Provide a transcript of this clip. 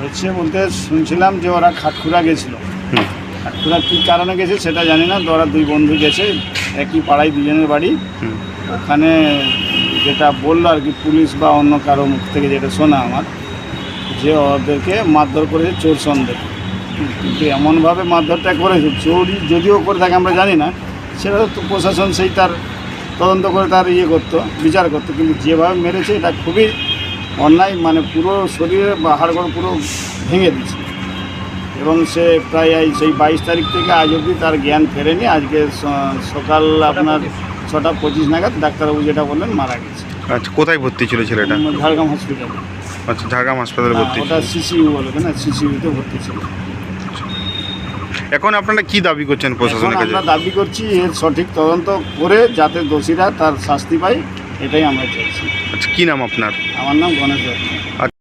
হচ্ছে বলতে শুনছিলাম যে ওরা খাটখুড়া গেছিল। খাটখুড়া কী কারণে গেছে সেটা জানি না, তো ওরা দুই বন্ধু গেছে, একই পাড়ায় দুজনের বাড়ি। ওখানে যেটা বললো আর কি পুলিশ বা অন্য কারো মুখ থেকে যেটা শোনা আমার, যে ওদেরকে মারধর করেছে চোর সন্দেহে। কিন্তু এমনভাবে মারধরটা করেছে, চোরই যদিও করে থাকে আমরা জানি না, সেটা তো প্রশাসন সেই তার তদন্ত করে তার করতো, বিচার করতো। কিন্তু যেভাবে মেরেছে এটা খুবই অন্যায়, মানে পুরো শরীরে বা হাড়গোড় পুরো ভেঙে দিচ্ছে। এবং সে প্রায় সেই 22 তারিখ থেকে আজ অবধি তার জ্ঞান ফেরেনি। আজকে সকাল আপনার 6:25 নাগাদ ডাক্তারবাবু যেটা বললেন মারা গেছে। আচ্ছা, কোথায় ভর্তি ছিল ছেলেটা? ঝাড়গ্রাম হসপিটালে। আচ্ছা, ঝাড়গ্রাম হাসপাতালে ভর্তি ছিল। ওটা সিসিইউ বলে না, সিসিইউতে ভর্তি ছিল। এখন আপনারা কি দাবি করছেন প্রশাসনের কাছে? আমরা দাবি করছি এর সঠিক তদন্ত করে যাতে দোষীরা তার শাস্তি পায়, এটাই আমরা চাইছি। আচ্ছা, কি নাম আপনার? আমার নাম গণেশ দত্ত।